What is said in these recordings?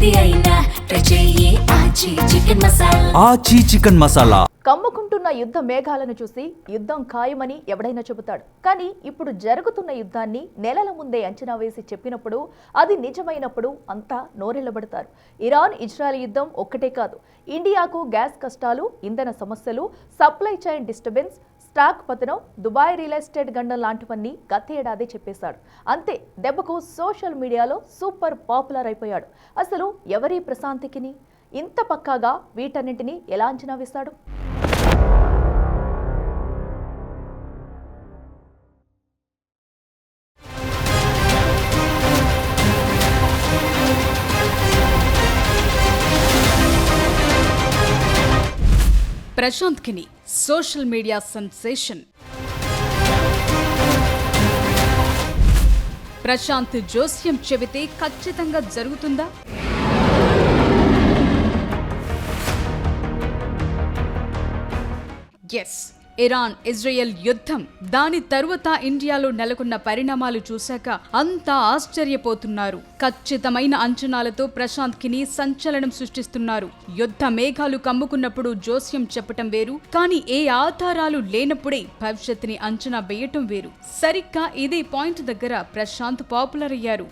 ఏది అయినా ట్రై చెయ్యి ఆచి చికెన్ మసాలా. ఆచి చికెన్ మసాలా. కమ్ముకుంటున్న యుద్ధ మేఘాలను చూసి యుద్ధం ఖాయమని ఎవడైనా చెబుతాడు. కానీ ఇప్పుడు జరుగుతున్న యుద్ధాన్ని నెలల ముందే అంచనా వేసి చెప్పినప్పుడు, అది నిజమైనప్పుడు అంతా నోరెళ్లబడతారు. ఇరాన్ ఇజ్రాయెల్ యుద్ధం ఒక్కటే కాదు, ఇండియాకు గ్యాస్ కష్టాలు, ఇంధన సమస్యలు, సప్లై చైన్ డిస్టర్బెన్స్, స్టాక్ పతనం, దుబాయ్ రియల్ ఎస్టేట్ గండం లాంటివన్నీ గత ఏడాది చెప్పేశాడు. అంతే, దెబ్బకు సోషల్ మీడియాలో సూపర్ పాపులర్ అయిపోయాడు. అసలు ఎవరి ప్రశాంతికిని ఇంత పక్కాగా వీటన్నింటినీ ఎలా అంచనా వేశాడు? Prashant Kini social media sensation. Prashant జోస్యం చెబితే ఖచ్చితంగా జరుగుతుందా? ఎస్, ఇరాన్ ఇజ్రాయెల్ యుద్ధం, దాని తరువాత ఇండియాలో నెలకొన్న పరిణామాలు చూశాక అంతా ఆశ్చర్యపోతున్నారు. ఖచ్చితమైన అంచనాలతో ప్రశాంత్ కిని సంచలనం సృష్టిస్తున్నారు. యుద్ధ మేఘాలు కమ్ముకున్నప్పుడు జోస్యం చెప్పటం వేరు, కానీ ఏ ఆధారాలు లేనప్పుడే భవిష్యత్తుని అంచనా వేయటం వేరు. సరిగ్గా ఇదే పాయింట్ దగ్గర ప్రశాంత్ పాపులర్ అయ్యారు.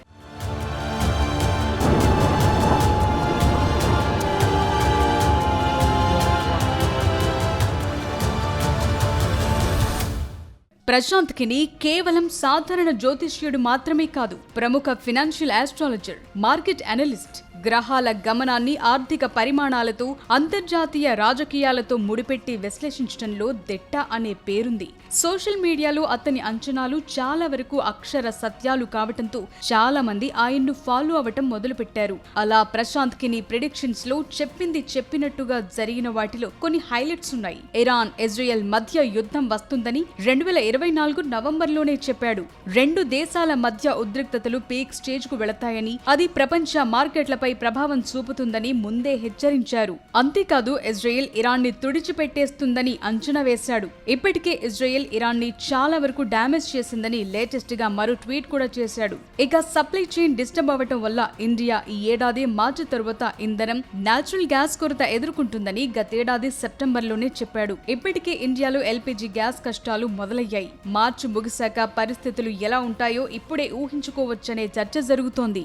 ప్రశాంత్ కిని కేవలం సాధారణ జ్యోతిష్యుడు మాత్రమే కాదు, ప్రముఖ ఫినాన్షియల్ ఆస్ట్రాలజర్, మార్కెట్ అనలిస్ట్. గ్రహాల గమనాన్ని ఆర్థిక పరిమాణాలతో, అంతర్జాతీయ రాజకీయాలతో ముడిపెట్టి విశ్లేషించడంలో దిట్ట అనే పేరుంది. సోషల్ మీడియాలో అతని అంచనాలు చాలా వరకు అక్షర సత్యాలు కావటంతో చాలా మంది ఆయన్ను ఫాలో అవటం మొదలుపెట్టారు. అలా ప్రశాంత్ కిని ప్రిడిక్షన్స్ లో చెప్పింది చెప్పినట్టుగా జరిగిన వాటిలో కొన్ని హైలైట్స్ ఉన్నాయి. ఇరాన్ ఇజ్రాయెల్ మధ్య యుద్ధం వస్తుందని 2024 నవంబర్లోనే చెప్పాడు. రెండు దేశాల మధ్య ఉద్రిక్తతలు పీక్ స్టేజ్ కు వెళతాయని, అది ప్రపంచ మార్కెట్లపై ప్రభావం చూపుతుందని ముందే హెచ్చరించారు. అంతేకాదు, ఇజ్రాయెల్ ఇరాన్ ని తుడిచిపెట్టేస్తుందని అంచనా వేశాడు. ఇప్పటికే ఇజ్రాయెల్ ఇరాన్ ని చాలా వరకు డ్యామేజ్ చేసిందని లేటెస్ట్ గా మరో ట్వీట్ కూడా చేశాడు. ఇక సప్లై చైన్ డిస్టర్బ్ అవ్వటం వల్ల ఇండియా ఈ ఏడాది మార్చి తరువాత ఇంధనం, నేచురల్ గ్యాస్ కొరత ఎదుర్కొంటుందని గతేడాది సెప్టెంబర్లోనే చెప్పాడు. ఇప్పటికే ఇండియాలో ఎల్పీజీ గ్యాస్ కష్టాలు మొదలయ్యాయి. మార్చి ముగిశాక పరిస్థితులు ఎలా ఉంటాయో ఇప్పుడే ఊహించుకోవచ్చనే చర్చ జరుగుతోంది.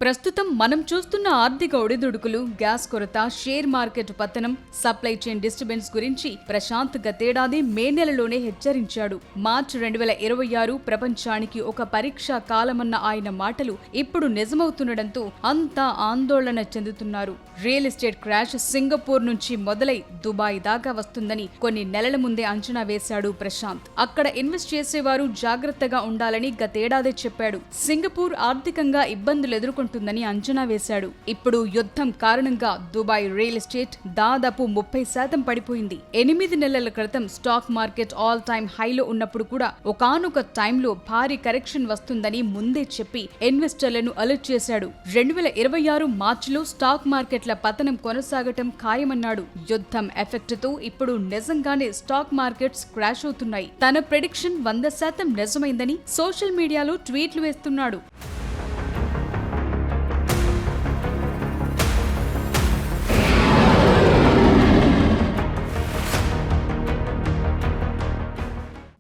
ప్రస్తుతం మనం చూస్తున్న ఆర్థిక ఒడిదుడుకులు, గ్యాస్ కొరత, షేర్ మార్కెట్ పతనం, సప్లై చైన్ డిస్టర్బెన్స్ గురించి ప్రశాంత్ గతేడాది మే నెలలోనే హెచ్చరించాడు. మార్చి 2026 ప్రపంచానికి ఒక పరీక్షా కాలమన్న ఆయన మాటలు ఇప్పుడు నిజమవుతుండటంతో అంతా ఆందోళన చెందుతున్నారు. రియల్ ఎస్టేట్ క్రాష్ సింగపూర్ నుంచి మొదలై దుబాయ్ దాకా వస్తుందని కొన్ని నెలల ముందే అంచనా వేశాడు ప్రశాంత్. అక్కడ ఇన్వెస్ట్ చేసేవారు జాగ్రత్తగా ఉండాలని గతేడాదే చెప్పాడు. సింగపూర్ ఆర్థికంగా ఇబ్బందులు ఎదుర్కొంటుందని అంచనా వేశాడు. ఇప్పుడు యుద్ధం కారణంగా దుబాయ్ రియల్ ఎస్టేట్ దాదాపు 30% పడిపోయింది. 8 నెలల క్రితం స్టాక్ మార్కెట్ ఆల్ టైమ్ హైలో ఉన్నప్పుడు కూడా ఒకానొక టైంలో భారీ కరెక్షన్ వస్తుందని ముందే చెప్పి ఇన్వెస్టర్లను అలర్ట్ చేశాడు. 2026 మార్చిలో స్టాక్ మార్కెట్ల పతనం కొనసాగటం ఖాయమన్నాడు. యుద్ధం ఎఫెక్ట్ తో ఇప్పుడు నిజంగానే స్టాక్ మార్కెట్స్ క్రాష్ అవుతున్నాయి. తన ప్రెడిక్షన్ 100% నిజమైందని సోషల్ మీడియాలో ట్వీట్లు వేస్తున్నాడు.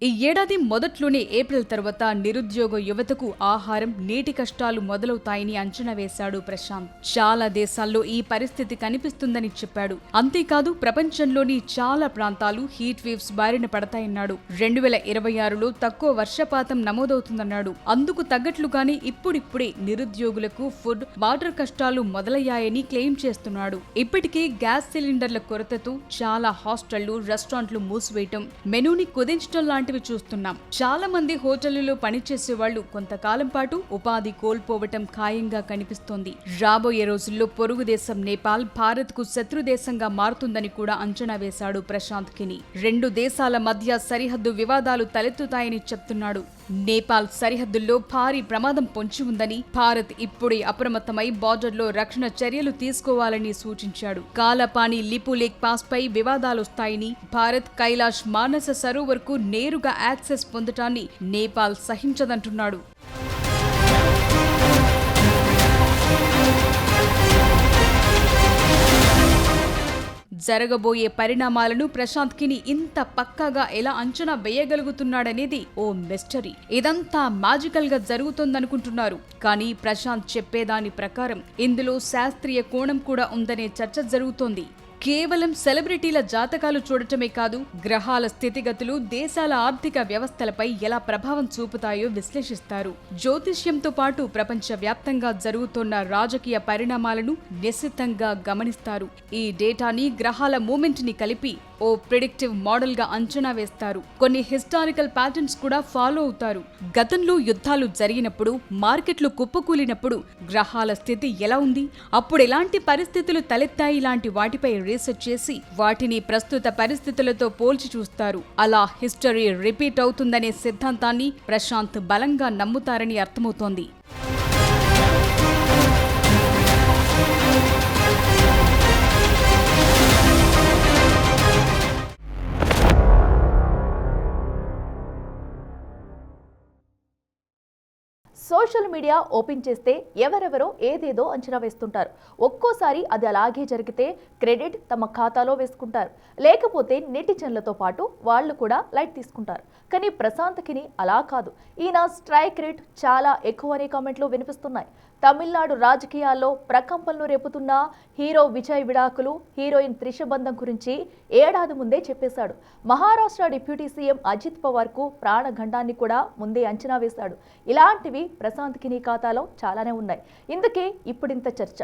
ఈ ఏడాది మొదట్లోనే ఏప్రిల్ తర్వాత నిరుద్యోగ యువతకు ఆహారం, నీటి కష్టాలు మొదలవుతాయని అంచనా వేశాడు ప్రశాంత్. చాలా దేశాల్లో ఈ పరిస్థితి కనిపిస్తుందని చెప్పాడు. అంతేకాదు, ప్రపంచంలోని చాలా ప్రాంతాలు హీట్ వేవ్స్ బారిన పడతాయన్నాడు. 2026లో తక్కువ వర్షపాతం నమోదవుతుందన్నాడు. అందుకు తగ్గట్లుగానే ఇప్పుడిప్పుడే నిరుద్యోగులకు ఫుడ్, వాటర్ కష్టాలు మొదలయ్యాయని క్లెయిమ్ చేస్తున్నాడు. ఇప్పటికే గ్యాస్ సిలిండర్ల కొరతతో చాలా హాస్టళ్లు, రెస్టారెంట్లు మూసివేయటం, మెనూని కుదించడం లాంటి చూస్తున్నాం. చాలా మంది హోటళ్లలో పనిచేసే వాళ్లు కొంతకాలం పాటు ఉపాధి కోల్పోవటం ఖాయంగా కనిపిస్తోంది. రాబోయే రోజుల్లో పొరుగు దేశం నేపాల్ భారత్ కు శత్రు దేశంగా మారుతుందని కూడా అంచనా వేశాడు ప్రశాంత్ కిని. రెండు దేశాల మధ్య సరిహద్దు వివాదాలు తలెత్తుతాయని చెప్తున్నాడు. నేపాల్ సరిహద్దుల్లో భారీ ప్రమాదం పొంచి ఉందని, భారత్ ఇప్పుడే అప్రమత్తమై బార్డర్లో రక్షణ చర్యలు తీసుకోవాలని సూచించాడు. కాలపాని లిపులేక్ పాస్ పై వివాదాలొస్తాయని, భారత్ కైలాష్ మానస సరోవర్కు నేరుగా యాక్సెస్ పొందటాన్ని నేపాల్ సహించదంటున్నాడు. జరగబోయే పరిణామాలను ప్రశాంత్ కిని ఇంత పక్కాగా ఎలా అంచనా వేయగలుగుతున్నాడనేది ఓ మిస్టరీ. ఇదంతా మ్యాజికల్ గా జరుగుతోందనుకుంటున్నారు, కానీ ప్రశాంత్ చెప్పేదాని ప్రకారం ఇందులో శాస్త్రీయ కోణం కూడా ఉందనే చర్చ జరుగుతోంది. కేవలం సెలబ్రిటీల జాతకాలు చూడటమే కాదు, గ్రహాల స్థితిగతులు దేశాల ఆర్థిక వ్యవస్థలపై ఎలా ప్రభావం చూపుతాయో విశ్లేషిస్తారు. జ్యోతిష్యంతో పాటు ప్రపంచవ్యాప్తంగా జరుగుతున్న రాజకీయ పరిణామాలను నిశితంగా గమనిస్తారు. ఈ డేటాని, గ్రహాల మూమెంట్ ని కలిపి ఓ ప్రిడిక్టివ్ మోడల్ గా అంచనా వేస్తారు. కొన్ని హిస్టారికల్ ప్యాటర్న్స్ కూడా ఫాలో అవుతారు. గతంలో యుద్ధాలు జరిగినప్పుడు, మార్కెట్లు కుప్పకూలినప్పుడు గ్రహాల స్థితి ఎలా ఉంది, అప్పుడు ఎలాంటి పరిస్థితులు తలెత్తాయి లాంటి వాటిపై రీసెర్చ్ చేసి వాటిని ప్రస్తుత పరిస్థితులతో పోల్చి చూస్తారు. అలా హిస్టరీ రిపీట్ అవుతుందనే సిద్ధాంతాన్ని ప్రశాంత్ బలంగా నమ్ముతారని అర్థమవుతోంది. సోషల్ మీడియా ఓపెన్ చేస్తే ఎవరెవరో ఏదేదో అంచనా వేస్తుంటారు. ఒక్కోసారి అది అలాగే జరిగితే క్రెడిట్ తమ ఖాతాలో వేసుకుంటారు, లేకపోతే నెటిజన్లతో పాటు వాళ్ళు కూడా లైట్ తీసుకుంటారు. కానీ ప్రశాంత్ కిని అలా కాదు. ఈయన స్ట్రైక్ రేట్ చాలా ఎక్కువనే కామెంట్లు వినిపిస్తున్నాయి. తమిళనాడు రాజకీయాల్లో ప్రకంపనలు రేపుతున్న హీరో విజయ్ విడాకులు, హీరోయిన్ త్రిష బంధం గురించి ఏడాది ముందే చెప్పేశాడు. మహారాష్ట్ర డిప్యూటీ సీఎం అజిత్ పవార్ కు ప్రాణగండాన్ని కూడా ముందే అంచనా వేశాడు. ఇలాంటివి ప్రశాంత్ కిని ఖాతాలో చాలానే ఉన్నాయి. ఇందుకే ఇప్పుడింత చర్చ.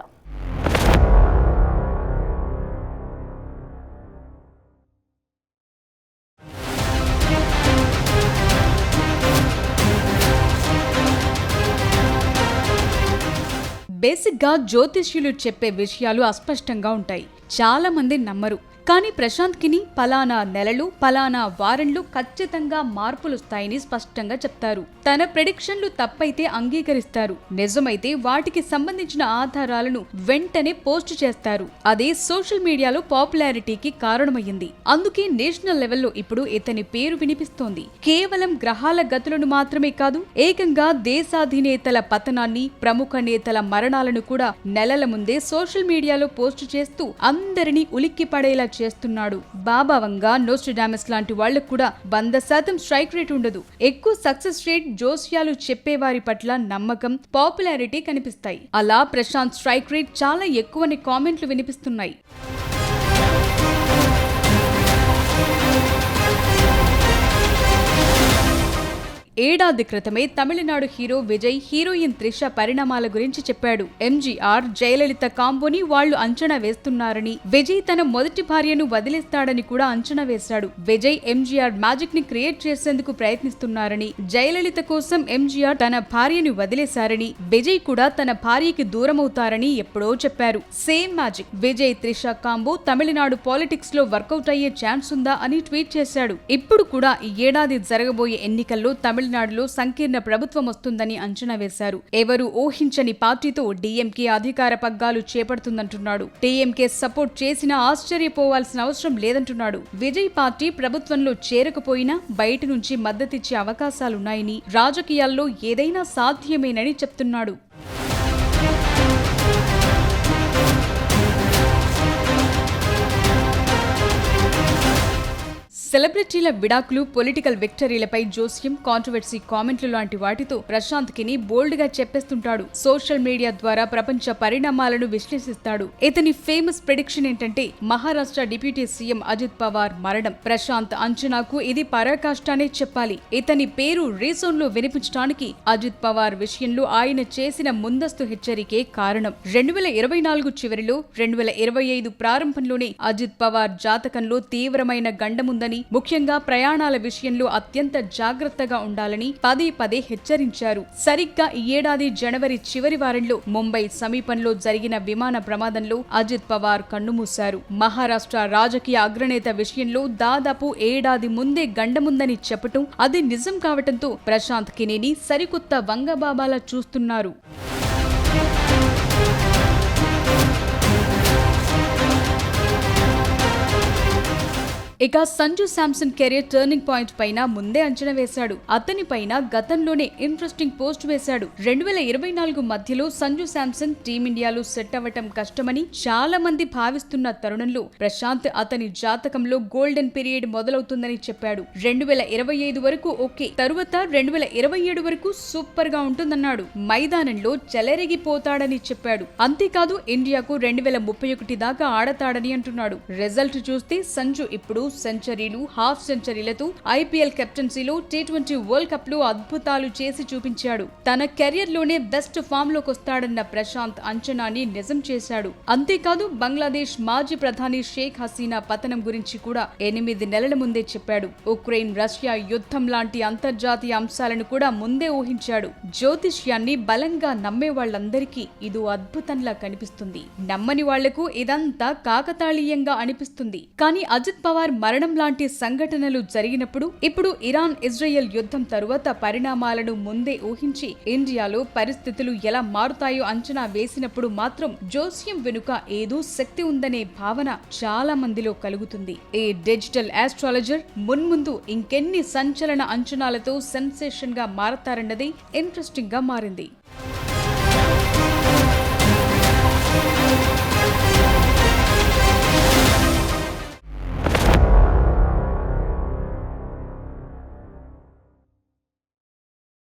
బేసిక్గా జ్యోతిష్యులు చెప్పే విషయాలు అస్పష్టంగా ఉంటాయి. చాలా మంది నమ్మరు. కానీ ప్రశాంత్ కిని పలానా నెలలు, పలానా వారంలో ఖచ్చితంగా మార్పులొస్తాయని స్పష్టంగా చెప్తారు. తన ప్రెడిక్షన్లు తప్పైతే అంగీకరిస్తారు, నిజమైతే వాటికి సంబంధించిన ఆధారాలను వెంటనే పోస్ట్ చేస్తారు. అదే సోషల్ మీడియాలో పాపులారిటీకి కారణమయ్యింది. అందుకే నేషనల్ లెవెల్లో ఇప్పుడు ఇతని పేరు వినిపిస్తోంది. కేవలం గ్రహాల గతులను మాత్రమే కాదు, ఏకంగా దేశాధినేతల పతనాన్ని, ప్రముఖ నేతల మరణాలను కూడా నెలల ముందే సోషల్ మీడియాలో పోస్ట్ చేస్తూ అందరినీ ఉలిక్కి పడేలా చేస్తున్నాడు. బాబా వంగ, నోస్ట్రాడమస్ లాంటి వాళ్లకు కూడా 100% స్ట్రైక్ రేట్ ఉండదు. ఎక్కువ సక్సెస్ రేట్, జోస్యాలు చెప్పేవారి పట్ల నమ్మకం, పాపులారిటీ కనిపిస్తాయి. అలా ప్రశాంత్ స్ట్రైక్ రేట్ చాలా ఎక్కువని కామెంట్లు వినిపిస్తున్నాయి. ఏడాది క్రితమే తమిళనాడు హీరో విజయ్, హీరోయిన్ త్రిష పరిణామాల గురించి చెప్పాడు. ఎంజీఆర్, జయలలిత కాంబోని వాళ్లు అంచనా వేస్తున్నారని, విజయ్ తన మొదటి భార్యను వదిలేస్తాడని కూడా అంచనా వేశాడు. విజయ్ ఎంజీఆర్ మ్యాజిక్ ని క్రియేట్ చేసేందుకు ప్రయత్నిస్తున్నారని, జయలలిత కోసం ఎంజీఆర్ తన భార్యను వదిలేశారని, విజయ్ కూడా తన భార్యకి దూరమవుతారని ఎప్పుడో చెప్పారు. Same magic. Vijay Trisha combo Tamil Nadu politics లో వర్కౌట్ అయ్యే ఛాన్స్ ఉందా అని ట్వీట్ చేశాడు. ఇప్పుడు కూడా ఈ ఏడాది జరగబోయే ఎన్నికల్లో తమిళనాడులో సంకీర్ణ ప్రభుత్వం వస్తుందని అంచనా వేశారు. ఎవరు ఊహించని పార్టీతో డీఎంకే అధికార పగ్గాలు చేపడుతుందంటున్నాడు. డీఎంకే సపోర్ట్ చేసినా ఆశ్చర్యపోవాల్సిన అవసరం లేదంటున్నాడు. విజయ్ పార్టీ ప్రభుత్వంలో చేరకపోయినా బయట నుంచి మద్దతిచ్చే అవకాశాలున్నాయని, రాజకీయాల్లో ఏదైనా సాధ్యమేనని చెప్తున్నాడు. సెలబ్రిటీల విడాకులు, పొలిటికల్ విక్టరీలపై జోస్యం, కాంట్రవర్సీ కామెంట్లు లాంటి వాటితో ప్రశాంత్ కిని బోల్డ్ గా చెప్పేస్తుంటాడు. సోషల్ మీడియా ద్వారా ప్రపంచ పరిణామాలను విశ్లేషిస్తాడు. ఇతని ఫేమస్ ప్రెడిక్షన్ ఏంటంటే మహారాష్ట్ర డిప్యూటీ సీఎం అజిత్ పవార్ మరణం. ప్రశాంత్ అంచనాకు ఇది పరాకాష్టానే చెప్పాలి. ఇతని పేరు రీసోన్ లో వినిపించడానికి అజిత్ పవార్ విషయంలో ఆయన చేసిన ముందస్తు హెచ్చరికే కారణం. 2024 చివరిలో, 2025 ప్రారంభంలోనే అజిత్ పవార్ జాతకంలో తీవ్రమైన గండముందని, ముఖ్యంగా ప్రయాణాల విషయంలో అత్యంత జాగ్రత్తగా ఉండాలని పదే పదే హెచ్చరించారు. సరిగ్గా ఈ ఏడాది జనవరి చివరి వారంలో ముంబై సమీపంలో జరిగిన విమాన ప్రమాదంలో అజిత్ పవార్ కన్నుమూశారు. మహారాష్ట్ర రాజకీయ అగ్రనేత విషయంలో దాదాపు ఏడాది ముందే గండముందని చెప్పటం అది నిజం కావటంతో ప్రశాంత్ కినేని సరికొత్త వంగబాబాలా చూస్తున్నారు. ఇక Sanju Samson career turning point పైన ముందే అంచనా వేశాడు. అతని పైన గతంలోనే ఇంట్రెస్టింగ్ పోస్ట్ వేశాడు. 2024 మధ్యలో సంజు శాంసన్ టీమిండియాలో సెట్ అవ్వటం కష్టమని చాలా మంది భావిస్తున్న తరుణంలో ప్రశాంత్ అతని జాతకంలో గోల్డెన్ పీరియడ్ మొదలవుతుందని చెప్పాడు. 2025 వరకు ఓకే, తరువాత 2027 వరకు సూపర్ గా ఉంటుందన్నాడు. మైదానంలో చెలరేగిపోతాడని చెప్పాడు. అంతేకాదు ఇండియాకు 2031 దాకా ఆడతాడని అంటున్నాడు. రిజల్ట్ చూస్తే సంజు ఇప్పుడు సెంచరీలు, హాఫ్ సెంచరీలతో ఐపీఎల్ కెప్టెన్సీలో T20 వరల్డ్ కప్ లో అద్భుతాలు చేసి చూపించాడు. తన కెరియర్ లోనే బెస్ట్ ఫామ్ లోకి వస్తాడన్న ప్రశాంత్ అంచనాని నిజం చేశాడు. అంతేకాదు బంగ్లాదేశ్ మాజీ ప్రధాని షేక్ హసీనా పతనం గురించి కూడా 8 నెలల ముందే చెప్పాడు. ఉక్రెయిన్ రష్యా యుద్ధం లాంటి అంతర్జాతీయ అంశాలను కూడా ముందే ఊహించాడు. జ్యోతిష్యాన్ని బలంగా నమ్మే వాళ్ళందరికీ ఇదో అద్భుతంలా కనిపిస్తుంది. నమ్మని వాళ్లకు ఇదంతా కాకతాళీయంగా అనిపిస్తుంది. కానీ అజిత్ పవార్ మరణం లాంటి సంఘటనలు జరిగినప్పుడు, ఇప్పుడు ఇరాన్ ఇజ్రాయెల్ యుద్ధం తరువాత పరిణామాలను ముందే ఊహించి ఇండియాలో పరిస్థితులు ఎలా మారుతాయో అంచనా వేసినప్పుడు మాత్రం జోస్యం వెనుక ఏదో శక్తి ఉందనే భావన చాలా మందిలో కలుగుతుంది. ఈ డిజిటల్ ఆస్ట్రాలజర్ మున్ముందు ఇంకెన్ని సంచలన అంచనాలతో సెన్సేషన్ గా మారతారన్నది ఇంట్రెస్టింగ్ గా మారింది.